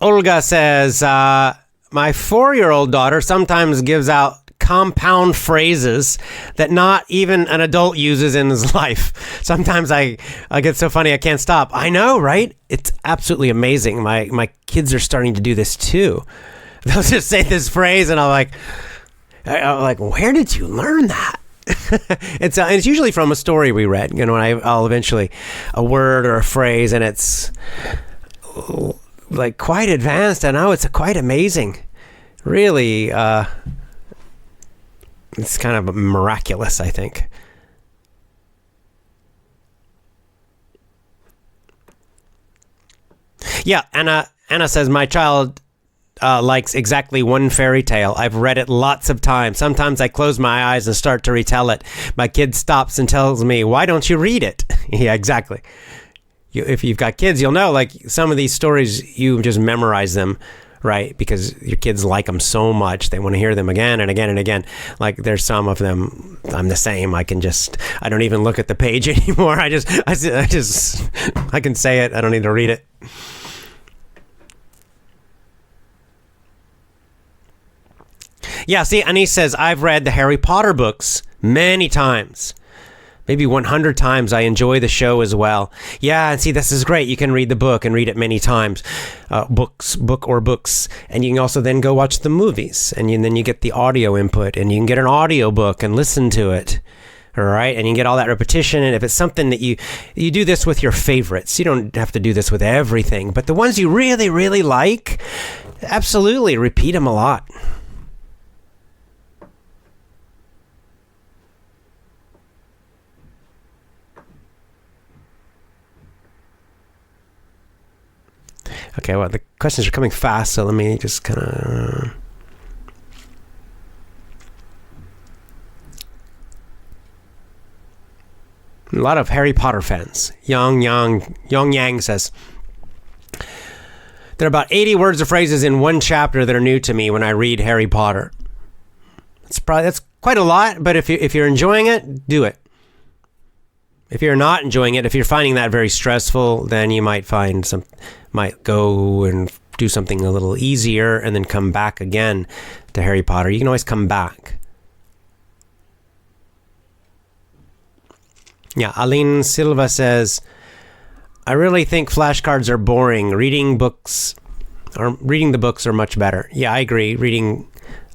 Olga says, my 4-year-old daughter sometimes gives out compound phrases that not even an adult uses in his life. Sometimes I get so funny I can't stop. I know, right? It's absolutely amazing. My kids are starting to do this too. They'll just say this phrase and I'm like, where did you learn that? It's usually from a story we read, I'll eventually, a word or a phrase, and it's like quite advanced. I know, it's quite amazing. Really, it's kind of miraculous, I think. Yeah, Anna says, my child likes exactly one fairy tale. I've read it lots of times. Sometimes I close my eyes and start to retell it. My kid stops and tells me, why don't you read it? Yeah, exactly. If you've got kids, you'll know, like, some of these stories, you just memorize them, right? Because your kids like them so much. They want to hear them again and again and again. Like, there's some of them, I'm the same. I don't even look at the page anymore. I can say it. I don't need to read it. Yeah, see, Anise says, I've read the Harry Potter books many times. Maybe 100 times. I enjoy the show as well. Yeah, and see, this is great. You can read the book and read it many times. Books. And you can also then go watch the movies. And then you get the audio input. And you can get an audio book and listen to it. All right? And you can get all that repetition. And if it's something that you do this with your favorites. You don't have to do this with everything. But the ones you really, really like, absolutely repeat them a lot. Okay, well, the questions are coming fast, so let me just kind of... A lot of Harry Potter fans. Yong Yang says, there are about 80 words or phrases in one chapter that are new to me when I read Harry Potter. That's quite a lot, but if you're enjoying it, do it. If you're not enjoying it, if you're finding that very stressful, then you might go and do something a little easier and then come back again to Harry Potter. You can always come back. Yeah, Aline Silva says, I really think flashcards are boring. Reading the books are much better. Yeah, I agree.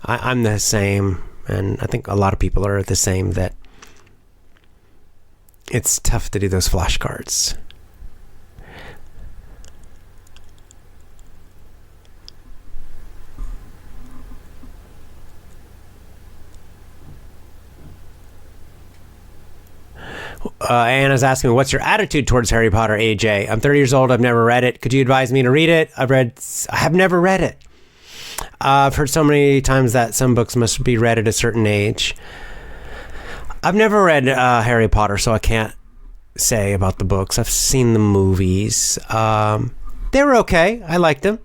I'm the same, and I think a lot of people are the same, that it's tough to do those flashcards. Anna's asking me, what's your attitude towards Harry Potter, AJ? I'm 30 years old. I've never read it. Could you advise me to read it? I have never read it. I've heard so many times that some books must be read at a certain age. I've never read Harry Potter, so I can't say about the books. I've seen the movies. They were okay. I liked them.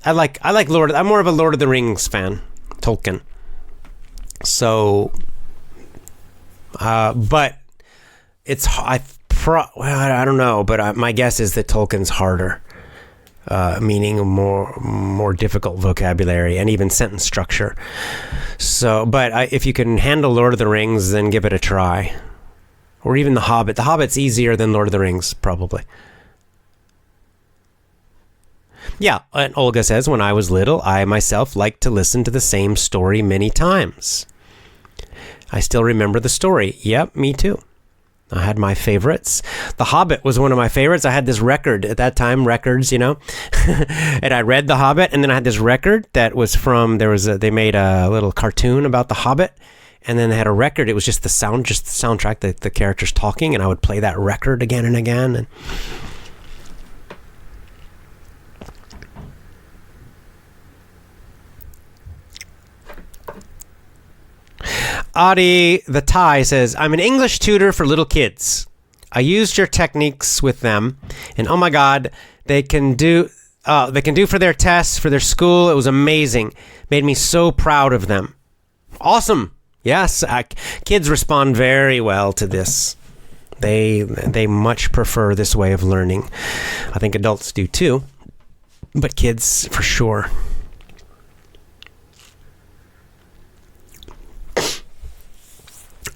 I like I'm more of a Lord of the Rings fan, Tolkien. So, but it's I don't know, but my guess is that Tolkien's harder, meaning more difficult vocabulary and even sentence structure. So, but if you can handle Lord of the Rings, then give it a try. Or even The Hobbit. The Hobbit's easier than Lord of the Rings, probably. Yeah, and Olga says, when I was little, I myself liked to listen to the same story many times. I still remember the story. Yep, me too. I had my favorites. The Hobbit was one of my favorites. I had this record at that time, records, and I read The Hobbit, and then I had this record that was they made a little cartoon about The Hobbit, and then they had a record. It was just the soundtrack, the characters talking, and I would play that record again and again. And Adi the Thai says, I'm an English tutor for little kids. I used your techniques with them, and oh my God, they can do for their tests, for their school. It was amazing. Made me so proud of them. Awesome. Yes, kids respond very well to this. They much prefer this way of learning. I think adults do too, but kids for sure.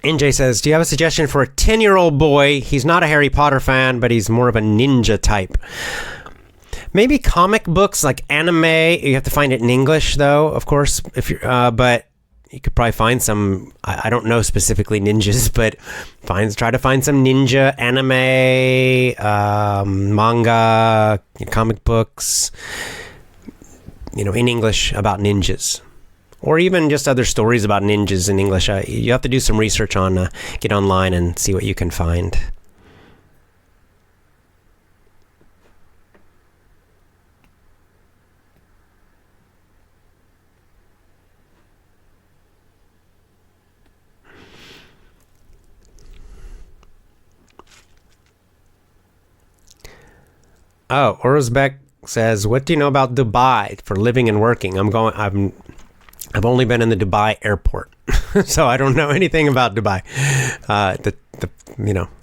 NJ says, do you have a suggestion for a 10-year-old boy? He's not a Harry Potter fan, but he's more of a ninja type. Maybe comic books like anime. You have to find it in English, though, of course. But you could probably find some. I don't know specifically ninjas, but try to find some ninja anime, manga, comic books. In English about ninjas. Or even just other stories about ninjas in English. You have to do some research on, get online and see what you can find. Oh, Orzbek says, what do you know about Dubai for living and working? I've only been in the Dubai airport, so I don't know anything about Dubai.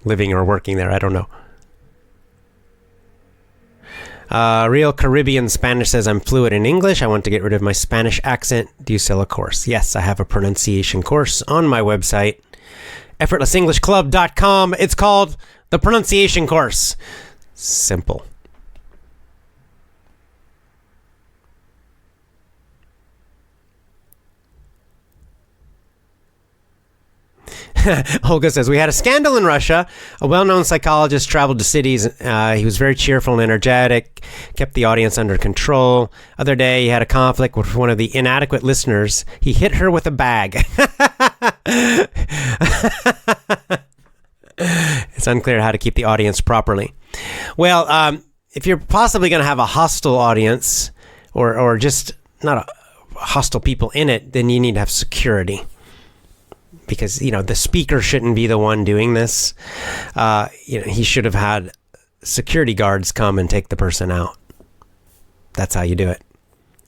Living or working there, I don't know. Real Caribbean Spanish says, I'm fluent in English. I want to get rid of my Spanish accent. Do you sell a course? Yes, I have a pronunciation course on my website, effortlessenglishclub.com. It's called the Pronunciation Course. Simple. Olga says, we had a scandal in Russia. A well-known psychologist traveled to cities. He was very cheerful and energetic, kept the audience under control. Other day, he had a conflict with one of the inadequate listeners. He hit her with a bag. It's unclear how to keep the audience properly. Well, if you're possibly going to have a hostile audience or just not a hostile people in it, then you need to have security. Because, the speaker shouldn't be the one doing this. He should have had security guards come and take the person out. That's how you do it.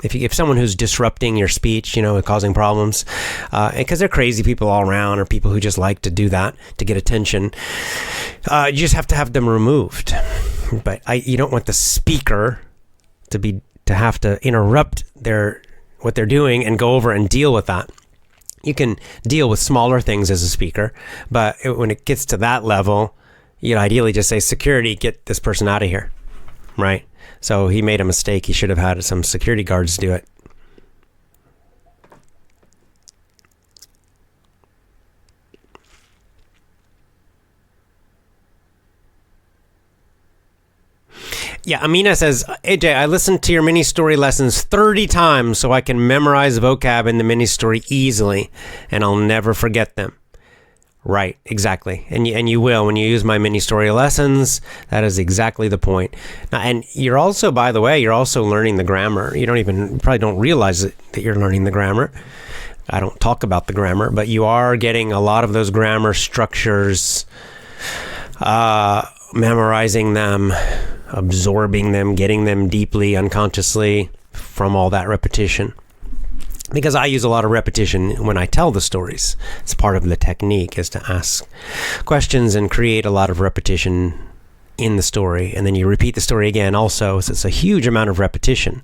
If someone who's disrupting your speech, and causing problems, because they're crazy people all around, or people who just like to do that to get attention, you just have to have them removed. But you don't want the speaker to have to interrupt what they're doing and go over and deal with that. You can deal with smaller things as a speaker, but when it gets to that level, ideally just say, security, get this person out of here, right? So he made a mistake. He should have had some security guards do it. Yeah, Amina says, AJ, I listened to your mini story lessons 30 times so I can memorize vocab in the mini story easily, and I'll never forget them. Right, exactly. And you will when you use my mini story lessons. That is exactly the point. Now, and you're also, by the way, you're also learning the grammar. You probably don't realize that you're learning the grammar. I don't talk about the grammar, but you are getting a lot of those grammar structures, memorizing them, absorbing them, getting them deeply, unconsciously from all that repetition. Because I use a lot of repetition when I tell the stories. It's part of the technique, is to ask questions and create a lot of repetition in the story. And then you repeat the story again also. So it's a huge amount of repetition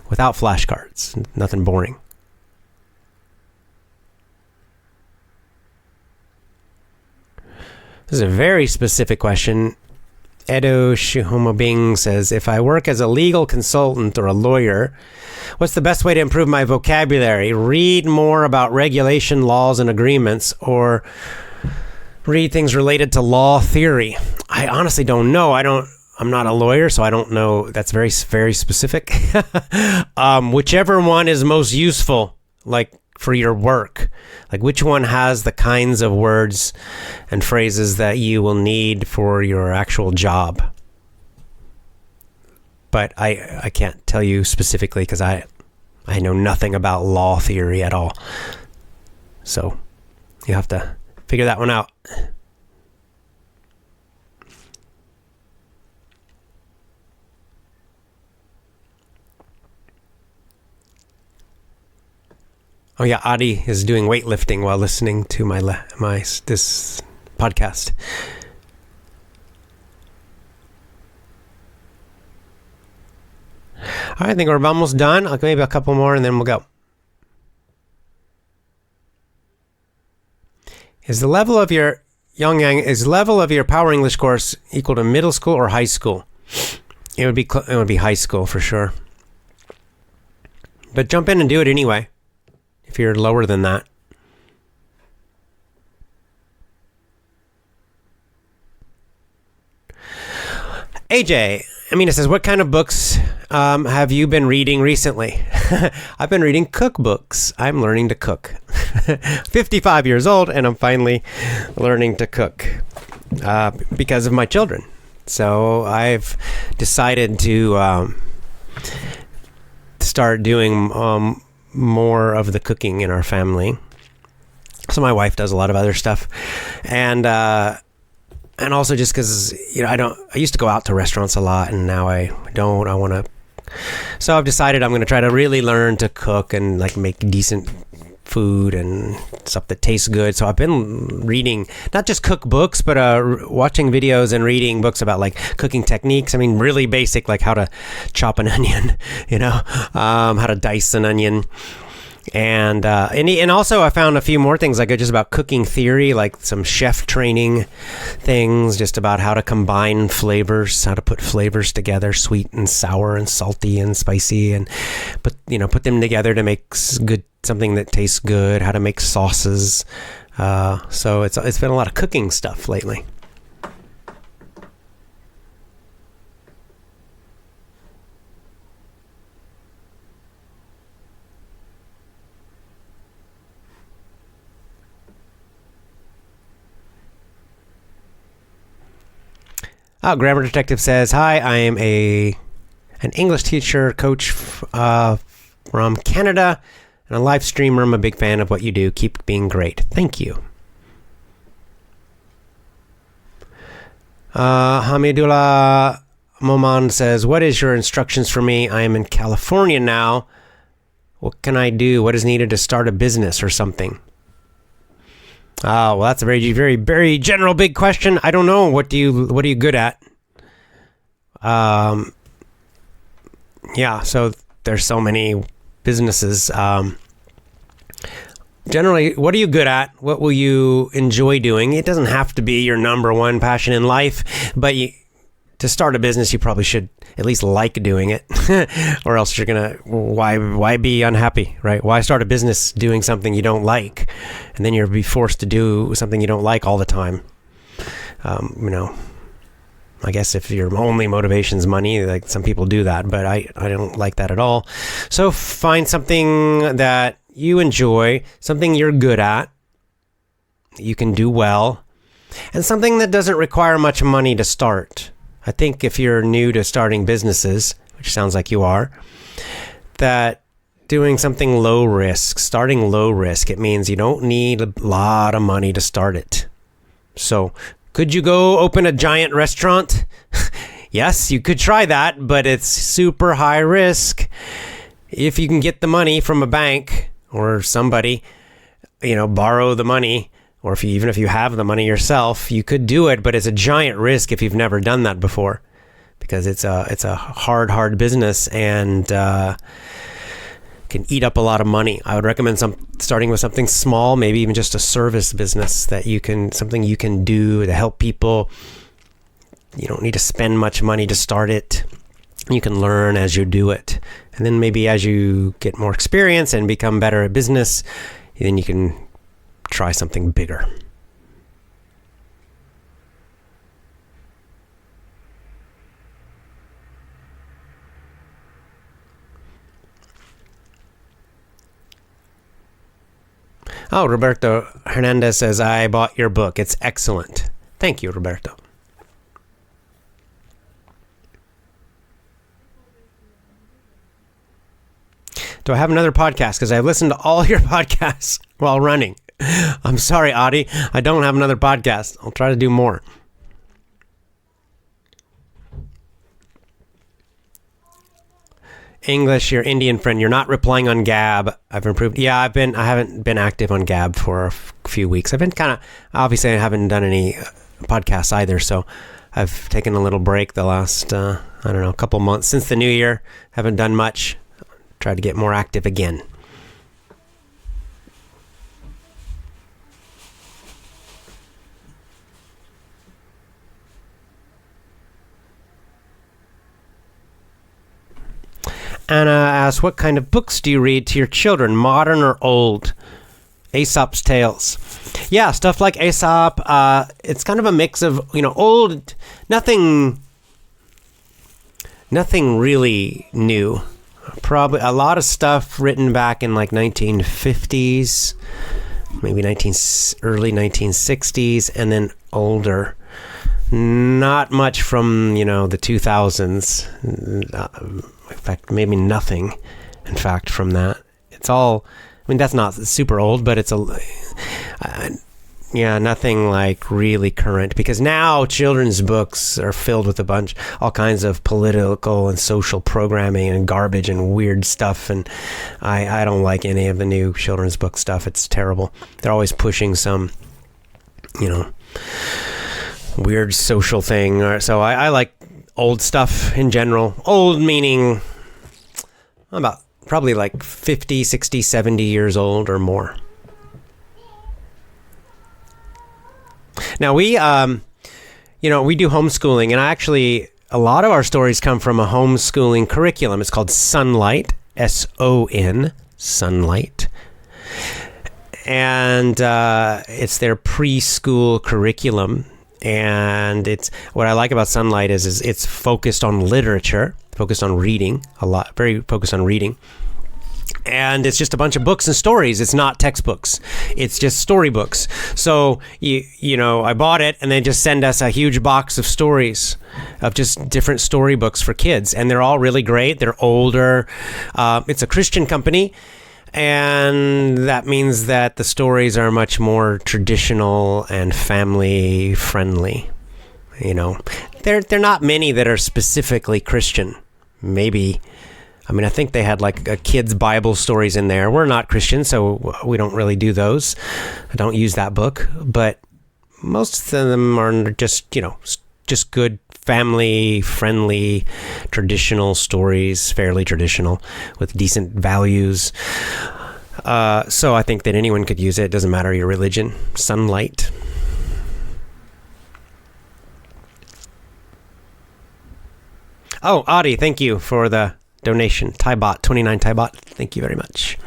without flashcards. Nothing boring. This is a very specific question. Edo Shihomobing says, if I work as a legal consultant or a lawyer, what's the best way to improve my vocabulary? Read more about regulation, laws, and agreements, or read things related to law theory? I honestly don't know. I'm not a lawyer, so I don't know. That's very, very specific. Whichever one is most useful, like for your work, like which one has the kinds of words and phrases that you will need for your actual job. But I can't tell you specifically because I know nothing about law theory at all. So you have to figure that one out. Oh yeah, Adi is doing weightlifting while listening to this podcast. All right, I think we're almost done. Maybe a couple more and then we'll go. Is the level of your Power English course equal to middle school or high school? It would be high school for sure. But jump in and do it anyway. If you're lower than that. AJ, Amina says, what kind of books have you been reading recently? I've been reading cookbooks. I'm learning to cook. 55 years old, and I'm finally learning to cook because of my children. So I've decided to start doing more of the cooking in our family. So my wife does a lot of other stuff, and also just because I used to go out to restaurants a lot, and now I don't. I want to. So I've decided I'm going to try to really learn to cook and like make decent food and stuff that tastes good. So I've been reading not just cookbooks, but watching videos and reading books about like cooking techniques. I mean, really basic, like how to chop an onion, how to dice an onion. And also I found a few more things like just about cooking theory, like some chef training things, just about how to combine flavors, how to put flavors together, sweet and sour and salty and spicy, and put them together to make something that tastes good, how to make sauces. So it's been a lot of cooking stuff lately. Grammar Detective says, hi, I am an English teacher, coach from Canada, and a live streamer. I'm a big fan of what you do. Keep being great. Thank you. Hamidullah Moman says, what is your instructions for me? I am in California now. What can I do? What is needed to start a business or something? Oh, well, that's a very, very, very general, big question. I don't know. What are you good at? Yeah, so there's so many businesses. Generally, what are you good at? What will you enjoy doing? It doesn't have to be your number one passion in life, but to start a business, you probably should at least like doing it, or else you're gonna, why be unhappy, right? Why start a business doing something you don't like, and then you'll be forced to do something you don't like all the time? I guess if your only motivation's money, like some people do that, but I don't like that at all. So find something that you enjoy, something you're good at, you can do well, and something that doesn't require much money to start. I think if you're new to starting businesses, which sounds like you are, that doing something low risk, starting low risk, it means you don't need a lot of money to start it. So could you go open a giant restaurant? Yes, you could try that, but it's super high risk. If you can get the money from a bank or somebody, borrow the money, or even if you have the money yourself, you could do it, but it's a giant risk if you've never done that before, because it's a hard business and can eat up a lot of money. I would recommend starting with something small, maybe even just a service business something you can do to help people. You don't need to spend much money to start it. You can learn as you do it. And then maybe as you get more experience and become better at business, then you can try something bigger. Oh, Roberto Hernandez says, I bought your book. It's excellent. Thank you, Roberto. Do I have another podcast? Because I've listened to all your podcasts while running. I'm sorry, Adi. I don't have another podcast. I'll try to do more. English, your Indian friend. You're not replying on Gab. I've improved. Yeah, I haven't been active on Gab for a few weeks. I've been obviously I haven't done any podcasts either. So I've taken a little break the last, couple months since the new year. Haven't done much. Tried to get more active again. Anna asks, what kind of books do you read to your children, modern or old? Aesop's Tales. Yeah, stuff like Aesop. It's kind of a mix of, old, nothing really new. Probably a lot of stuff written back in like 1950s, maybe early 1960s, and then older. Not much from, the 2000s. In fact, maybe nothing, in fact, from that. It's all, that's not super old, but it's Yeah, nothing like really current, because now children's books are filled with all kinds of political and social programming and garbage and weird stuff, and I don't like any of the new children's book stuff. It's terrible. They're always pushing some, weird social thing. So I like old stuff in general. Old meaning about probably like 50, 60, 70 years old or more. Now we do homeschooling, and a lot of our stories come from a homeschooling curriculum. It's called Sonlight, S-O-N, Sonlight. And it's their preschool curriculum. And it's what I like about Sonlight is it's focused on literature, focused on reading a lot, very focused on reading. And it's just a bunch of books and stories. It's not textbooks. It's just storybooks. So, I bought it, and they just send us a huge box of stories, of just different storybooks for kids. And they're all really great. They're older. It's a Christian company. And that means that the stories are much more traditional and family friendly. There are not many that are specifically Christian. Maybe. I think they had like a kids' Bible stories in there. We're not Christian, so we don't really do those. I don't use that book, but most of them are just good family-friendly, traditional stories, fairly traditional, with decent values. So I think that anyone could use it. It doesn't matter your religion. Sonlight. Oh, Adi, thank you for the donation. Taibot, 29 Taibot. Thank you very much.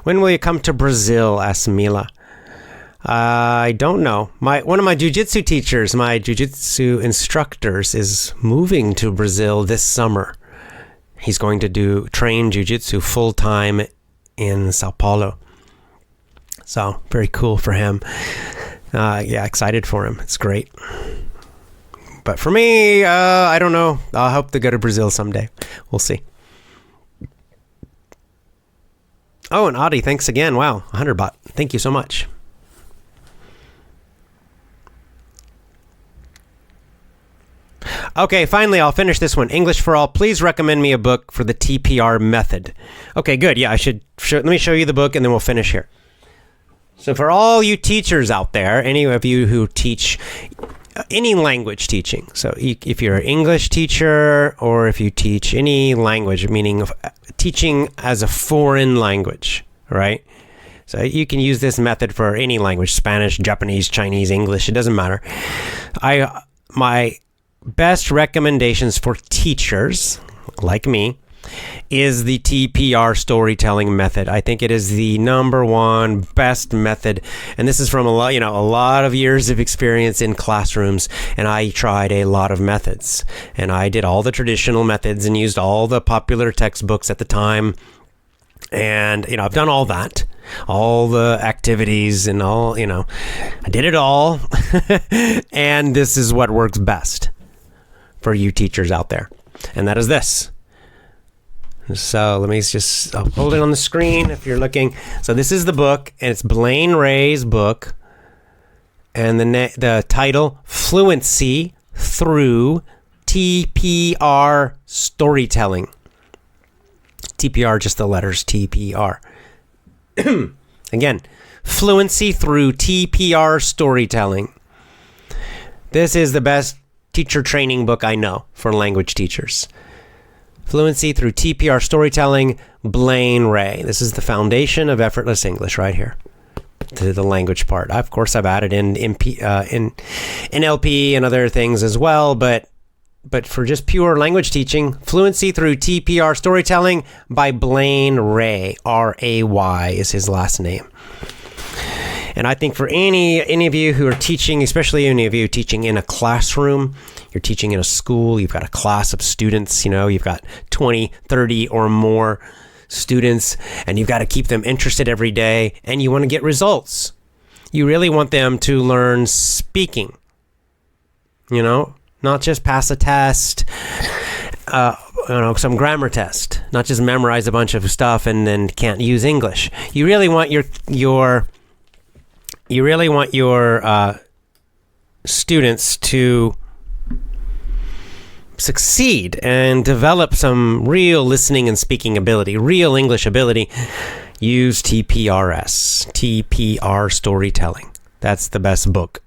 When will you come to Brazil? Asks Mila. I don't know. One of my jiu-jitsu teachers, my jiu-jitsu instructors, is moving to Brazil this summer. He's going to train jiu-jitsu full-time in Sao Paulo. So, very cool for him. Excited for him. It's great. But for me, I don't know. I hope to go to Brazil someday. We'll see. Oh, and Adi, thanks again. Wow, 100 baht. Thank you so much. Okay, finally, I'll finish this one. English for All. Please recommend me a book for the TPR method. Okay, good. Yeah, let me show you the book, and then we'll finish here. So for all you teachers out there, any of you who teach any language teaching, so if you're an English teacher or if you teach any language, meaning teaching as a foreign language, right? So you can use this method for any language: Spanish, Japanese, Chinese, English. It doesn't matter. My best recommendations for teachers like me is the TPR storytelling method. I think it is the number one best method, and this is from a lot of years of experience in classrooms. And I tried a lot of methods, and I did all the traditional methods and used all the popular textbooks at the time. And I've done all that, all the activities and all. I did it all, and this is what works best for you teachers out there, and that is this. So let me just hold it on the screen if you're looking. So this is the book, and it's Blaine Ray's book, and the title, Fluency Through TPR Storytelling. TPR, just the letters TPR. Again, Fluency Through TPR Storytelling. This is the best teacher training book I know for language teachers. Fluency Through TPR Storytelling, Blaine Ray. This is the foundation of effortless English right here. To the language part. Of course, I've added in NLP and other things as well, but for just pure language teaching, Fluency Through TPR Storytelling by Blaine Ray. R-A-Y is his last name. And I think for any of you who are teaching, especially any of you teaching in a classroom, you're teaching in a school, you've got a class of students, you've got 20, 30 or more students, and you've got to keep them interested every day, and you want to get results. You really want them to learn speaking, not just pass a test, some grammar test, not just memorize a bunch of stuff and then can't use English. You really want your you really want your students to succeed and develop some real listening and speaking ability, real English ability, use TPRS, TPR Storytelling. That's the best book.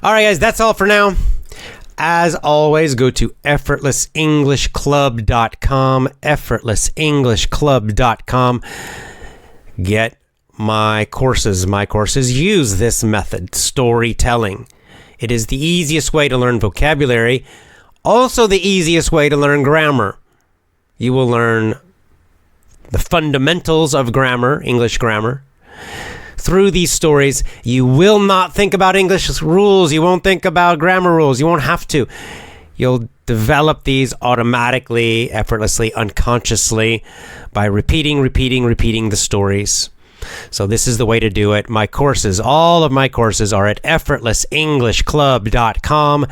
All right, guys, that's all for now. As always, go to effortlessenglishclub.com, effortlessenglishclub.com. Get my courses. My courses use this method, storytelling. It is the easiest way to learn vocabulary, also the easiest way to learn grammar. You will learn the fundamentals of grammar, English grammar. Through these stories, you will not think about English rules. You won't think about grammar rules. You won't have to. You'll develop these automatically, effortlessly, unconsciously by repeating the stories. So this is the way to do it. My courses, all of my courses are at effortlessenglishclub.com.